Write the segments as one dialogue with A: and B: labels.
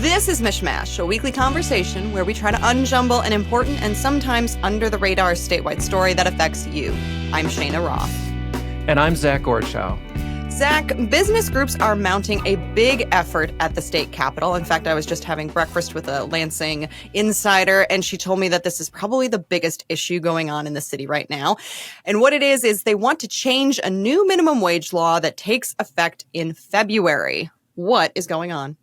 A: This is MichMash, a weekly conversation where we try to unjumble an important and sometimes under-the-radar statewide story that affects you. I'm Cheyna Roth.
B: And I'm Zach Gorchow.
A: Zach, business groups are mounting a big effort at the state capitol. In fact, I was just having breakfast with a Lansing insider, and she told me that this is probably the biggest issue going on in the city right now. And what it is they want to change a new minimum wage law that takes effect in February. What is going on?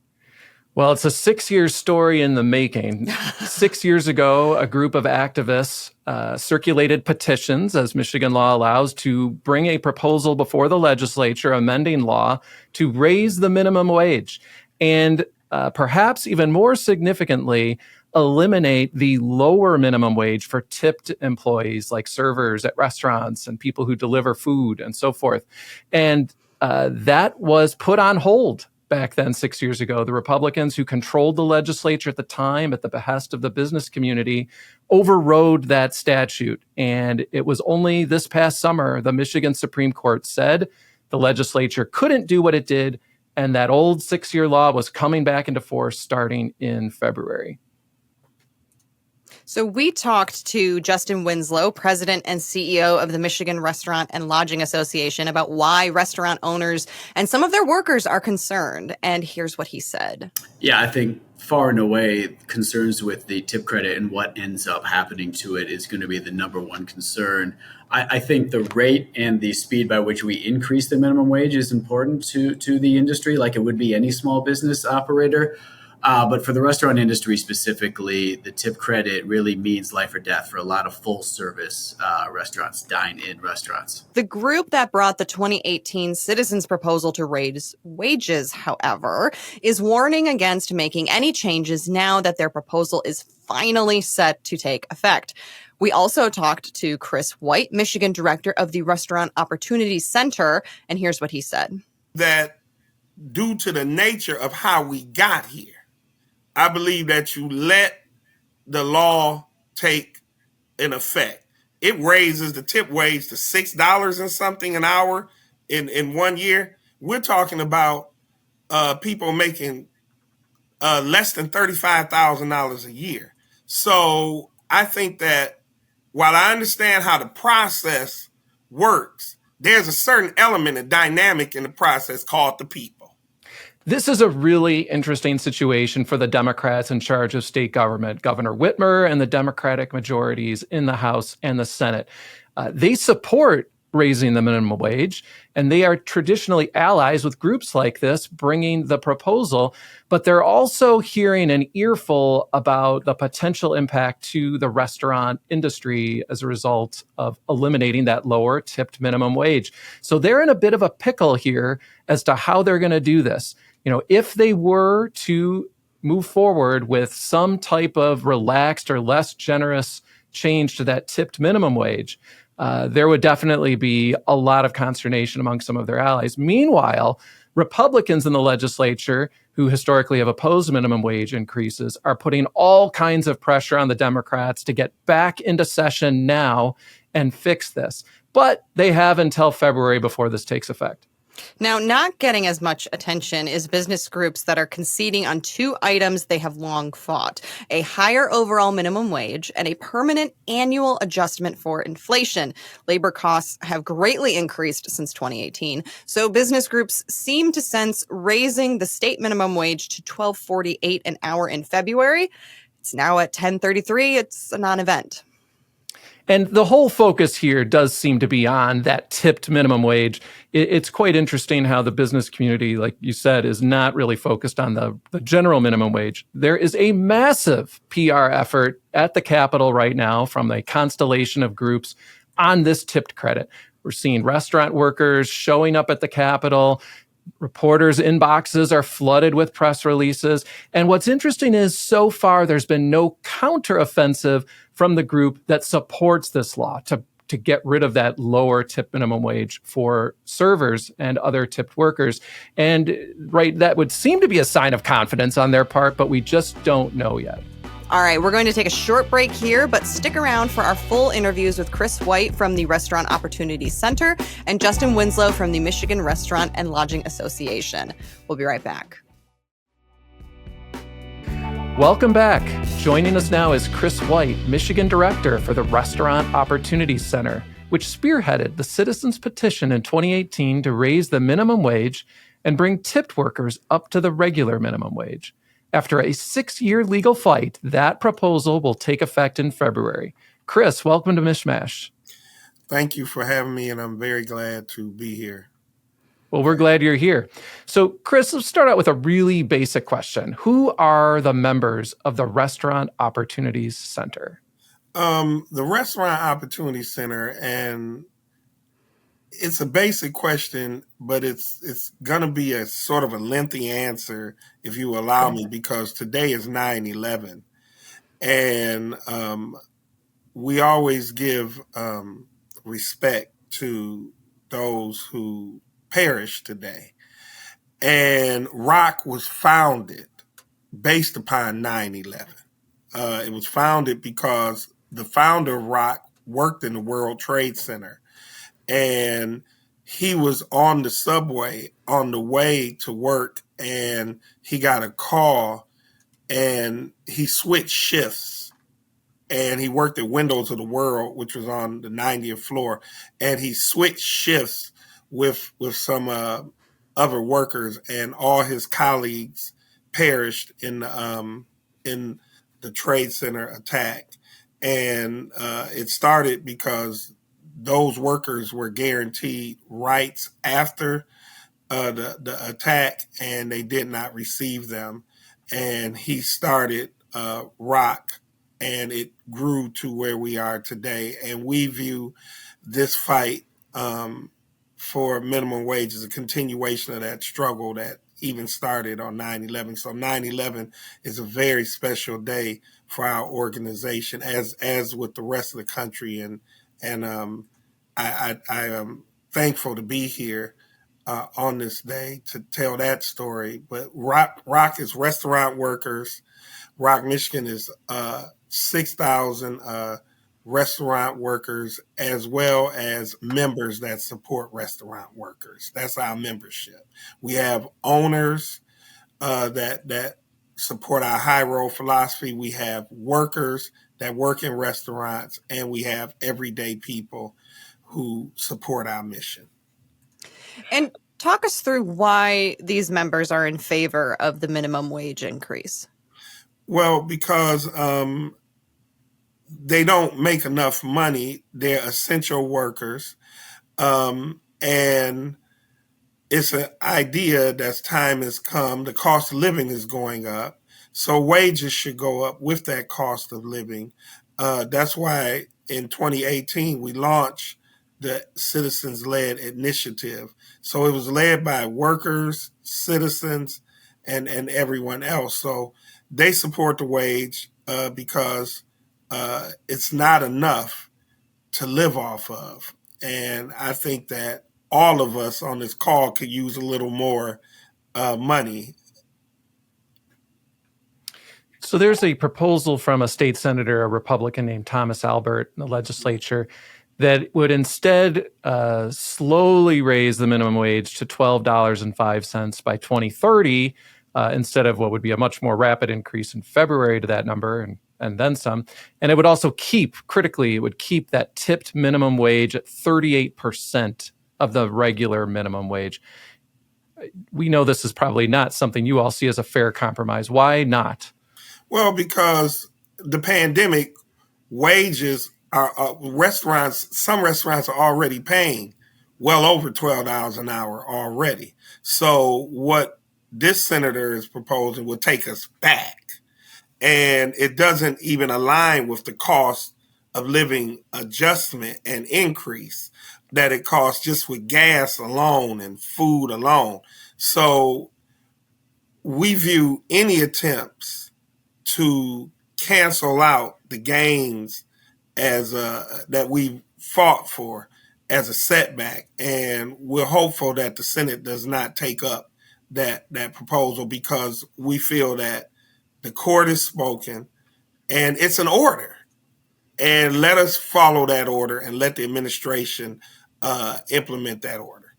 B: Well, it's a 6-year story in the making. 6 years ago, a group of activists circulated petitions, as Michigan law allows, to bring a proposal before the legislature, amending law, to raise the minimum wage. And perhaps even more significantly, eliminate the lower minimum wage for tipped employees like servers at restaurants and people who deliver food and so forth. And that was put on hold back then, 6 years ago. The Republicans who controlled the legislature at the time, at the behest of the business community, overrode that statute. And it was only this past summer the Michigan Supreme Court said the legislature couldn't do what it did, and that old 6-year law was coming back into force starting in February.
A: So we talked to Justin Winslow, president and CEO of the Michigan Restaurant and Lodging Association, about why restaurant owners and some of their workers are concerned. And here's what he said.
C: Yeah, I think far and away concerns with the tip credit and what ends up happening to it is going to be the number one concern. I think the rate and the speed by which we increase the minimum wage is important to the industry, like it would be any small business operator. But for the restaurant industry specifically, the tip credit really means life or death for a lot of full service restaurants, dine-in restaurants.
A: The group that brought the 2018 citizens proposal to raise wages, however, is warning against making any changes now that their proposal is finally set to take effect. We also talked to Chris White, Michigan director of the Restaurant Opportunity Center, and here's what he said.
D: That due to the nature of how we got here, I believe that you let the law take an effect. It raises the tip wage to $6 and something an hour in 1 year. We're talking about people making less than $35,000 a year. So I think that while I understand how the process works, there's a certain element of dynamic in the process called the people.
B: This is a really interesting situation for the Democrats in charge of state government, Governor Whitmer and the Democratic majorities in the House and the Senate. They support raising the minimum wage, and they are traditionally allies with groups like this bringing the proposal, but they're also hearing an earful about the potential impact to the restaurant industry as a result of eliminating that lower tipped minimum wage. So they're in a bit of a pickle here as to how they're going to do this. You know, if they were to move forward with some type of relaxed or less generous change to that tipped minimum wage, there would definitely be a lot of consternation among some of their allies. Meanwhile, Republicans in the legislature, who historically have opposed minimum wage increases, are putting all kinds of pressure on the Democrats to get back into session now and fix this. But they have until February before this takes effect.
A: Now, not getting as much attention is business groups that are conceding on two items they have long fought: a higher overall minimum wage and a permanent annual adjustment for inflation. Labor costs have greatly increased since 2018, so business groups seem to sense raising the state minimum wage to $12.48 an hour in February. It's now at $10.33. It's a non-event.
B: And the whole focus here does seem to be on that tipped minimum wage. It's quite interesting how the business community, like you said, is not really focused on the general minimum wage. There is a massive PR effort at the Capitol right now from a constellation of groups on this tipped credit. We're seeing restaurant workers showing up at the Capitol. Reporters' inboxes are flooded with press releases. And what's interesting is so far there's been no counteroffensive from the group that supports this law to get rid of that lower tip minimum wage for servers and other tipped workers. And right, that would seem to be a sign of confidence on their part, but we just don't know yet.
A: All right, we're going to take a short break here, but stick around for our full interviews with Chris White from the Restaurant Opportunity Center and Justin Winslow from the Michigan Restaurant and Lodging Association. We'll be right back.
B: Welcome back. Joining us now is Chris White, Michigan Director for the Restaurant Opportunity Center, which spearheaded the citizens' petition in 2018 to raise the minimum wage and bring tipped workers up to the regular minimum wage. After a 6-year legal fight, that proposal will take effect in February. Chris, welcome to MichMash.
D: Thank you for having me, and I'm very glad to be here.
B: Well, we're glad you're here. So, Chris, let's start out with a really basic question. Who are the members of the Restaurant Opportunities Center?
D: The Restaurant Opportunity Center, and it's a basic question, but it's going to be a sort of a lengthy answer, if you allow me, because today is 9/11. And we always give respect to those who perished today. And Roth was founded based upon 9/11. It was founded because the founder of Roth worked in the World Trade Center, and he was on the subway on the way to work, and he got a call, and he switched shifts, and he worked at Windows of the World, which was on the 90th floor, and he switched shifts with some other workers, and all his colleagues perished in the Trade Center attack. And it started because those workers were guaranteed rights after the attack, and they did not receive them. And he started Roth, and it grew to where we are today. And we view this fight for minimum wage as a continuation of that struggle that even started on 9/11. So 9/11 is a very special day for our organization, as with the rest of the country. And I am thankful to be here on this day to tell that story. But Roth is restaurant workers. Roth, Michigan is 6,000 restaurant workers, as well as members that support restaurant workers. That's our membership. We have owners that support our high road philosophy. We have workers that work in restaurants, and we have everyday people who support our mission.
A: And talk us through why these members are in favor of the minimum wage increase.
D: Well, because they don't make enough money. They're essential workers. And it's an idea that time has come. The cost of living is going up. So wages should go up with that cost of living. That's why in 2018, we launched the Citizens-Led Initiative. So it was led by workers, citizens, and everyone else. So they support the wage because it's not enough to live off of. And I think that all of us on this call could use a little more money.
B: So there's a proposal from a state senator, a Republican named Thomas Albert, in the legislature, that would instead slowly raise the minimum wage to $12.05 by 2030, instead of what would be a much more rapid increase in February to that number and then some. And it would also keep that tipped minimum wage at 38% of the regular minimum wage. We know this is probably not something you all see as a fair compromise. Why not?
D: Well, because the pandemic, wages are some restaurants are already paying well over $12 an hour already. So what this senator is proposing will take us back. And it doesn't even align with the cost of living adjustment and increase that it costs just with gas alone and food alone. So we view any attempts to cancel out the gains as that we fought for as a setback. And we're hopeful that the Senate does not take up that proposal, because we feel that the court has spoken and it's an order. And let us follow that order and let the administration implement that order.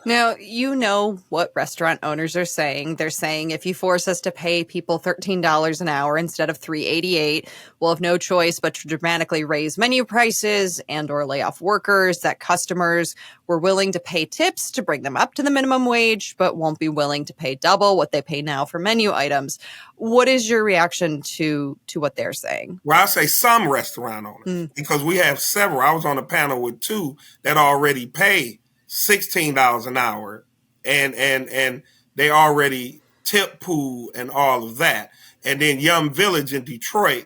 A: Now, you know what restaurant owners are saying. They're saying if you force us to pay people $13 an hour instead of $3.88, we'll have no choice but to dramatically raise menu prices and or lay off workers, that customers were willing to pay tips to bring them up to the minimum wage, but won't be willing to pay double what they pay now for menu items. What is your reaction to what they're saying?
D: Well, I say some restaurant owners, because we have several. I was on a panel with two that already pay $16 an hour, and they already tip pool and all of that. And then Yum Village in Detroit,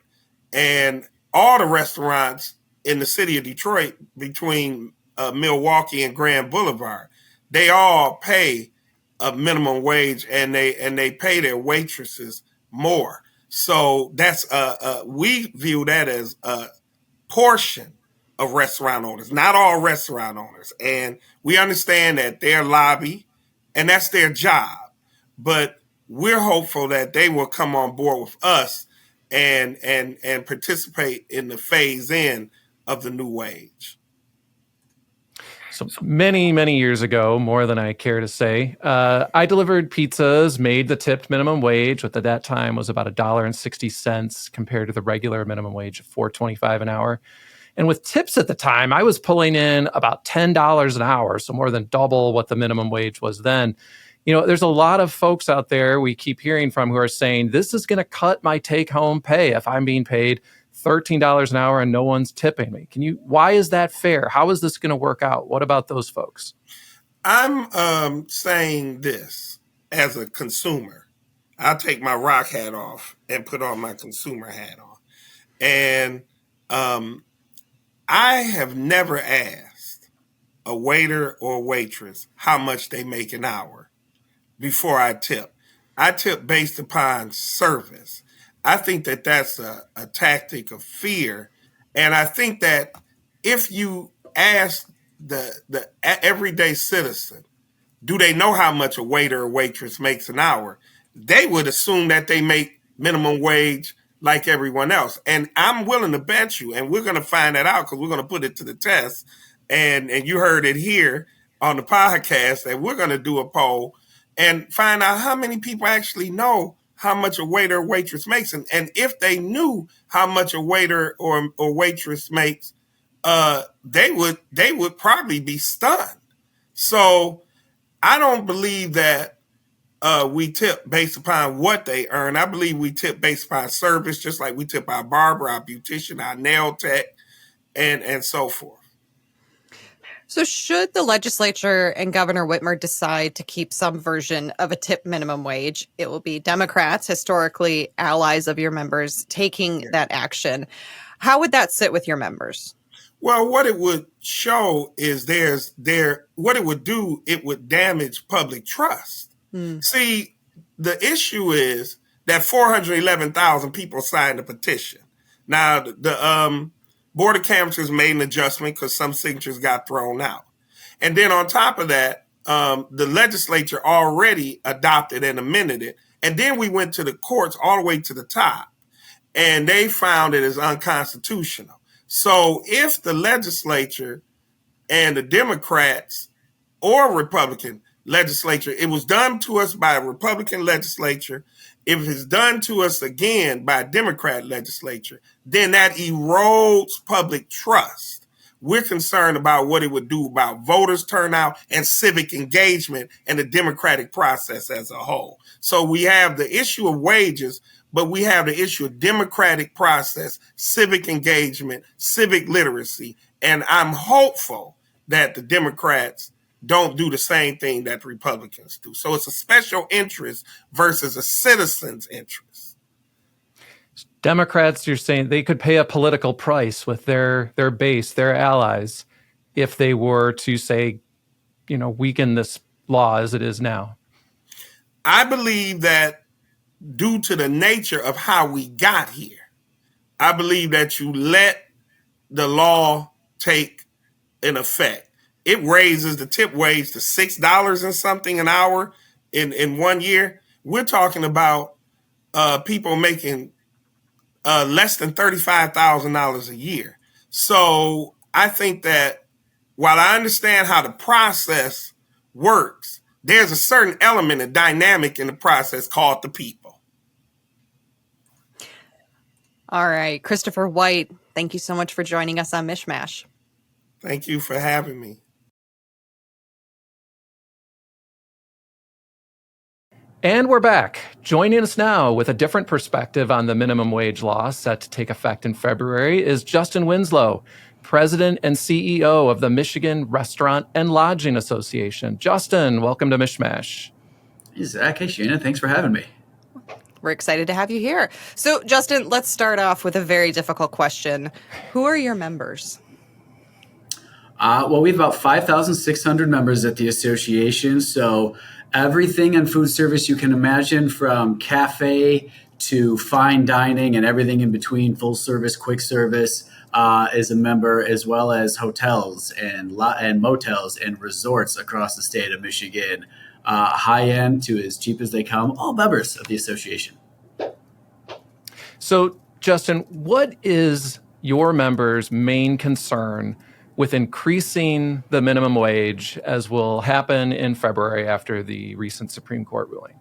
D: and all the restaurants in the city of Detroit between Milwaukee and Grand Boulevard, they all pay a minimum wage, and they pay their waitresses more. So that's we view that as a portion of restaurant owners, not all restaurant owners. And we understand that their lobby, and that's their job. But we're hopeful that they will come on board with us and participate in the phase in of the new wage.
B: So many, many years ago, more than I care to say, I delivered pizzas, made the tipped minimum wage, which at that time was about $1.60 compared to the regular minimum wage of $4.25 an hour. And with tips at the time, I was pulling in about $10 an hour, so more than double what the minimum wage was then. You know, there's a lot of folks out there we keep hearing from who are saying, this is going to cut my take-home pay if I'm being paid $13 an hour and no one's tipping me. Why is that fair? How is this going to work out? What about those folks?
D: I'm saying this as a consumer. I'll take my rock hat off and put on my consumer hat on. And I have never asked a waiter or waitress how much they make an hour before I tip. I tip based upon service. I think that that's a tactic of fear. And I think that if you ask the everyday citizen, do they know how much a waiter or waitress makes an hour? They would assume that they make minimum wage like everyone else. And I'm willing to bet you, and we're going to find that out because we're going to put it to the test. And you heard it here on the podcast that we're going to do a poll and find out how many people actually know how much a waiter or waitress makes. And if they knew how much a waiter or waitress makes, they would probably be stunned. So I don't believe that we tip based upon what they earn. I believe we tip based upon service, just like we tip our barber, our beautician, our nail tech, and so forth.
A: So should the legislature and Governor Whitmer decide to keep some version of a tip minimum wage, it will be Democrats, historically allies of your members, taking that action. How would that sit with your members?
D: Well, what it would show is what it would do, it would damage public trust. See, the issue is that 411,000 people signed the petition. Now, the Board of Canvassers made an adjustment because some signatures got thrown out. And then on top of that, the legislature already adopted and amended it. And then we went to the courts all the way to the top, and they found it as unconstitutional. So if the legislature and the Democrats or Republican legislature, it was done to us by a Republican legislature, if it's done to us again by a Democrat legislature, then that erodes public trust. We're concerned about what it would do about voters turnout and civic engagement and the democratic process as a whole. So we have the issue of wages, but we have the issue of democratic process, civic engagement, civic literacy. And I'm hopeful that the Democrats don't do the same thing that Republicans do. So it's a special interest versus a citizen's interest.
B: Democrats, you're saying they could pay a political price with their base, their allies, if they were to say, weaken this law as it is now.
D: I believe that due to the nature of how we got here, I believe that you let the law take an effect. It raises the tip wage to $6 and something an hour in 1 year. We're talking about people making less than $35,000 a year. So I think that while I understand how the process works, there's a certain element of dynamic in the process called the people.
A: All right, Christopher White, thank you so much for joining us on MichMash.
D: Thank you for having me.
B: And we're back. Joining us now with a different perspective on the minimum wage law set to take effect in February is Justin Winslow, President and CEO of the Michigan Restaurant and Lodging Association. Justin, welcome to MichMash.
C: Hey, Zach. Hey, Cheyna. Thanks for having me.
A: We're excited to have you here. So, Justin, let's start off with a very difficult question. Who are your members?
C: Well, we have about 5,600 members at the association. So everything in food service you can imagine, from cafe to fine dining and everything in between, full service, quick service, is a member, as well as hotels and motels and resorts across the state of Michigan, high end to as cheap as they come, all members of the association.
B: So, Justin, what is your members' main concern with increasing the minimum wage, as will happen in February after the recent Supreme Court ruling?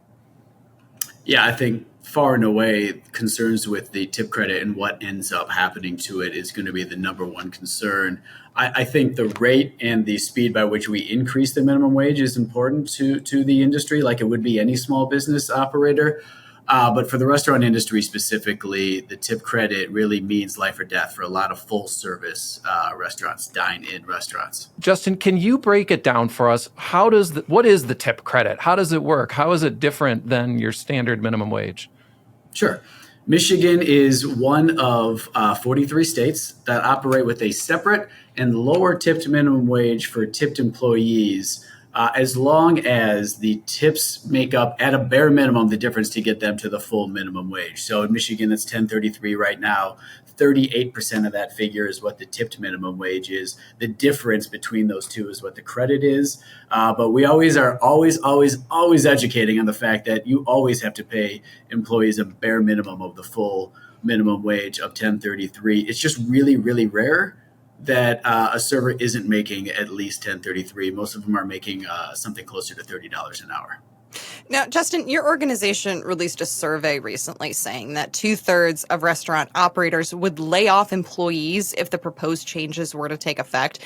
C: Yeah, I think far and away concerns with the tip credit and what ends up happening to it is going to be the number one concern. I think the rate and the speed by which we increase the minimum wage is important to the industry, like it would be any small business operator. But for the restaurant industry specifically, the tip credit really means life or death for a lot of full service restaurants, dine-in restaurants.
B: Justin, can you break it down for us? What is the tip credit? How does it work? How is it different than your standard minimum wage?
C: Sure. Michigan is one of 43 states that operate with a separate and lower tipped minimum wage for tipped employees, as long as the tips make up at a bare minimum the difference to get them to the full minimum wage. So in Michigan, it's $10.33 right now. 38% of that figure is what the tipped minimum wage is. The difference between those two is what the credit is. But we always educating on the fact that you always have to pay employees a bare minimum of the full minimum wage of $10.33. It's just really, really rare that a server isn't making at least $10.33. Most of them are making something closer to $30 an hour.
A: Now, Justin, your organization released a survey recently saying that 2/3 of restaurant operators would lay off employees if the proposed changes were to take effect.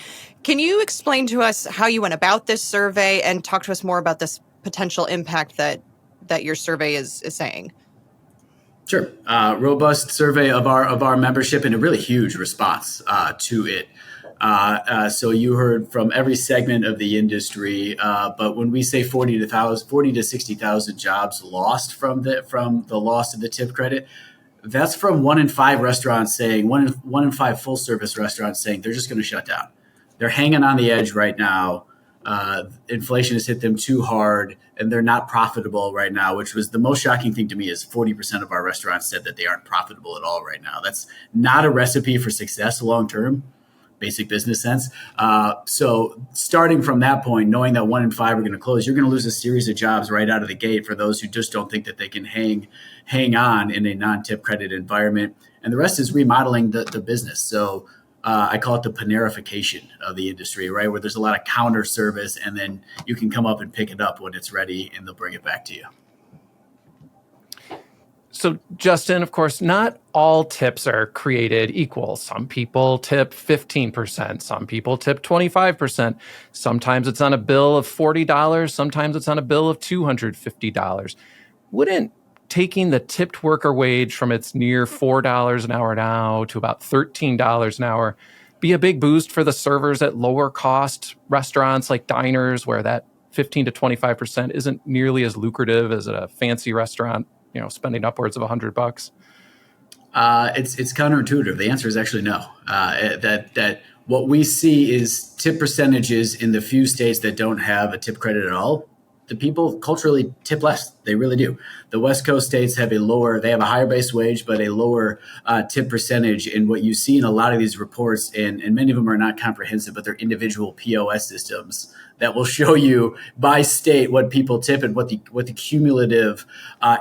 A: Can you explain to us how you went about this survey and talk to us more about this potential impact that your survey is saying?
C: Sure. Robust survey of our membership and a really huge response to it. So you heard from every segment of the industry, but when we say 40 to 60,000 jobs lost from the loss of the tip credit, that's from 1 in 5 restaurants saying, one in 5 full service restaurants saying they're just going to shut down. They're hanging on the edge right now. Inflation has hit them too hard and they're not profitable right now, which was the most shocking thing to me. Is 40% of our restaurants said that they aren't profitable at all right now. That's not a recipe for success long-term, basic business sense. So starting from that point, knowing that 1 in 5 are going to close, you're going to lose a series of jobs right out of the gate for those who just don't think that they can hang on in a non-tip credit environment. And the rest is remodeling the business. So I call it the Panerification of the industry, right? Where there's a lot of counter service and then you can come up and pick it up when it's ready and they'll bring it back to you.
B: So, Justin, of course, not all tips are created equal. Some people tip 15%. Some people tip 25%. Sometimes it's on a bill of $40. Sometimes it's on a bill of $250. Wouldn't taking the tipped worker wage from its near $4 an hour now to about $13 an hour be a big boost for the servers at lower cost restaurants like diners, where that 15 to 25% isn't nearly as lucrative as a fancy restaurant, spending upwards of $100?
C: It's counterintuitive. The answer is actually no. That what we see is tip percentages in the few states that don't have a tip credit at all. The people culturally tip less. They really do. The West Coast states have they have a higher base wage, but a lower tip percentage. And what you see in a lot of these reports, and many of them are not comprehensive, but they're individual POS systems that will show you by state what people tip and what the cumulative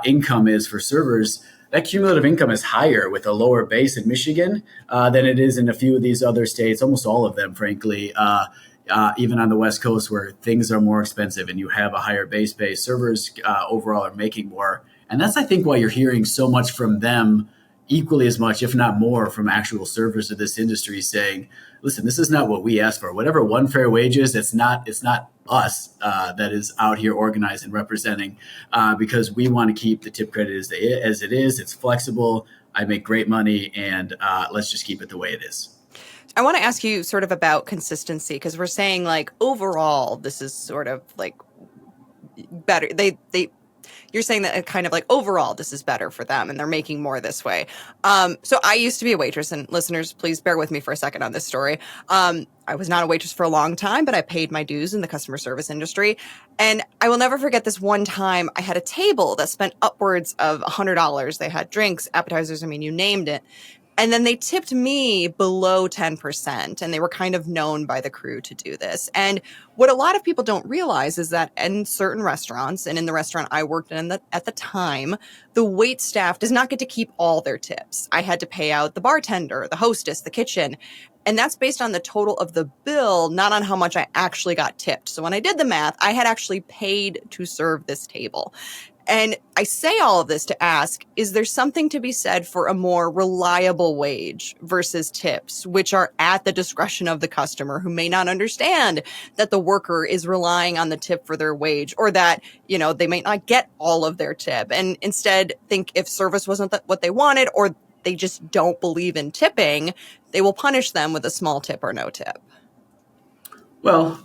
C: income is for servers. That cumulative income is higher with a lower base in Michigan than it is in a few of these other states, almost all of them, frankly. even on the West Coast where things are more expensive and you have a higher base pay. Servers overall are making more. And that's, I think, why you're hearing so much from them, equally as much, if not more, from actual servers of this industry saying, listen, this is not what we asked for. Whatever one fair wage is, it's not us that is out here organized and representing, because we want to keep the tip credit as it is. It's flexible. I make great money, and let's just keep it the way it is.
A: I want to ask you sort of about consistency, because we're saying like overall, this is sort of like better. You're saying that kind of like overall, this is better for them and they're making more this way. So I used to be a waitress, and listeners, please bear with me for a second on this story. I was not a waitress for a long time, but I paid my dues in the customer service industry. And I will never forget this one time I had a table that spent upwards of $100. They had drinks, appetizers, I mean, you named it. And then they tipped me below 10%, and they were kind of known by the crew to do this. And what a lot of people don't realize is that in certain restaurants, and in the restaurant I worked in at the time, the wait staff does not get to keep all their tips. I had to pay out the bartender, the hostess, the kitchen. And that's based on the total of the bill, not on how much I actually got tipped. So when I did the math, I had actually paid to serve this table. And I say all of this to ask, is there something to be said for a more reliable wage versus tips, which are at the discretion of the customer, who may not understand that the worker is relying on the tip for their wage, or that, you know, they might not get all of their tip, and instead think if service wasn't what they wanted, or they just don't believe in tipping, they will punish them with a small tip or no tip?
C: Well,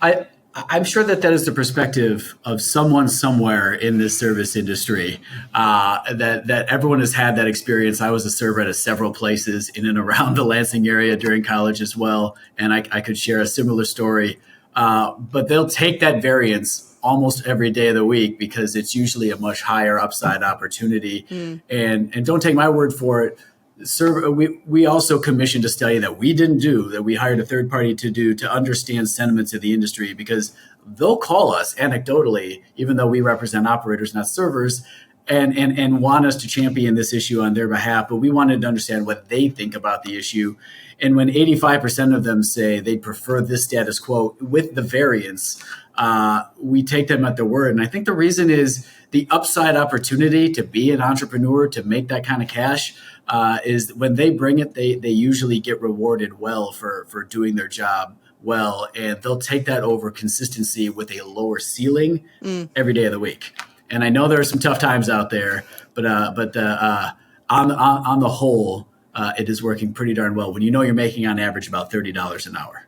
C: I'm sure that is the perspective of someone somewhere in this service industry, that everyone has had that experience. I was a server at several places in and around the Lansing area during college as well, and I could share a similar story. But they'll take that variance almost every day of the week because it's usually a much higher upside opportunity. And don't take my word for it. We also commissioned a study that we didn't do, that we hired a third party to do, to understand sentiments of the industry, because they'll call us anecdotally, even though we represent operators, not servers, and want us to champion this issue on their behalf. But we wanted to understand what they think about the issue. And when 85% of them say they prefer this status quo with the variance, we take them at their word. And I think the reason is the upside opportunity to be an entrepreneur, to make that kind of cash, is when they bring it, they usually get rewarded well for doing their job well. And they'll take that over consistency with a lower ceiling every day of the week. And I know there are some tough times out there, but on the whole, it is working pretty darn well when you know you're making on average about $30 an hour.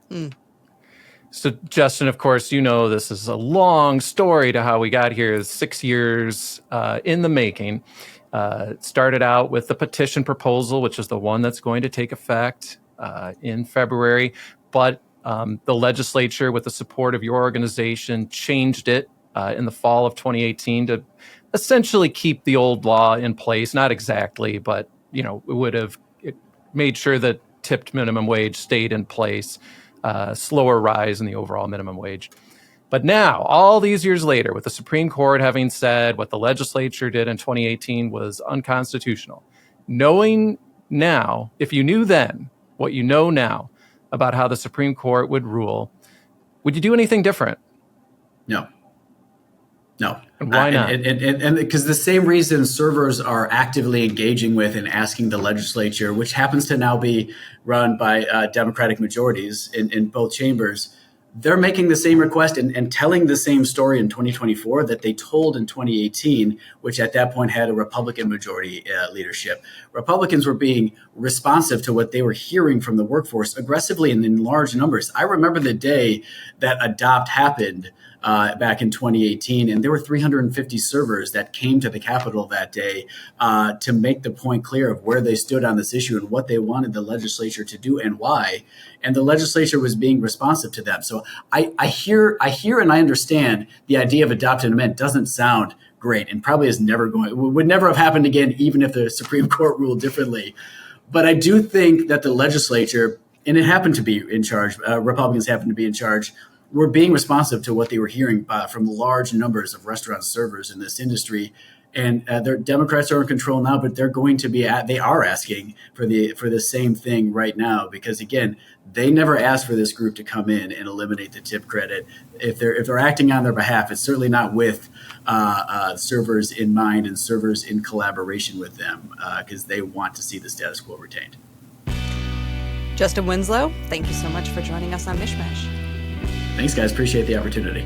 B: So, Justin, of course, you know this is a long story to how we got here. 6 years in the making. It started out with the petition proposal, which is the one that's going to take effect in February. But the legislature, with the support of your organization, changed it in the fall of 2018 to essentially keep the old law in place. Not exactly, but it made sure that tipped minimum wage stayed in place. Slower rise in the overall minimum wage. But now, all these years later, with the Supreme Court having said what the legislature did in 2018 was unconstitutional, knowing now, if you knew then what you know now about how the Supreme Court would rule, would you do anything different?
C: No.
B: And why not?
C: And because the same reason servers are actively engaging with and asking the legislature, which happens to now be run by Democratic majorities in both chambers, they're making the same request and telling the same story in 2024 that they told in 2018, which at that point had a Republican majority leadership. Republicans were being responsive to what they were hearing from the workforce aggressively and in large numbers. I remember the day that Adopt happened back in 2018, and there were 350 servers that came to the Capitol that day to make the point clear of where they stood on this issue and what they wanted the legislature to do and why. And the legislature was being responsive to them. So I hear and I understand the idea of adopt and amend doesn't sound great, and probably would never have happened again, even if the Supreme Court ruled differently. But I do think that the legislature, and it happened to be in charge, Republicans happened to be in charge, were being responsive to what they were hearing from large numbers of restaurant servers in this industry. And the Democrats are in control now, but they're going to be they are asking for the same thing right now, because again, they never asked for this group to come in and eliminate the tip credit. If they're acting on their behalf, it's certainly not with servers in mind and servers in collaboration with them, because they want to see the status quo retained.
A: Justin Winslow, thank you so much for joining us on MichMash.
C: Thanks, guys. Appreciate the opportunity.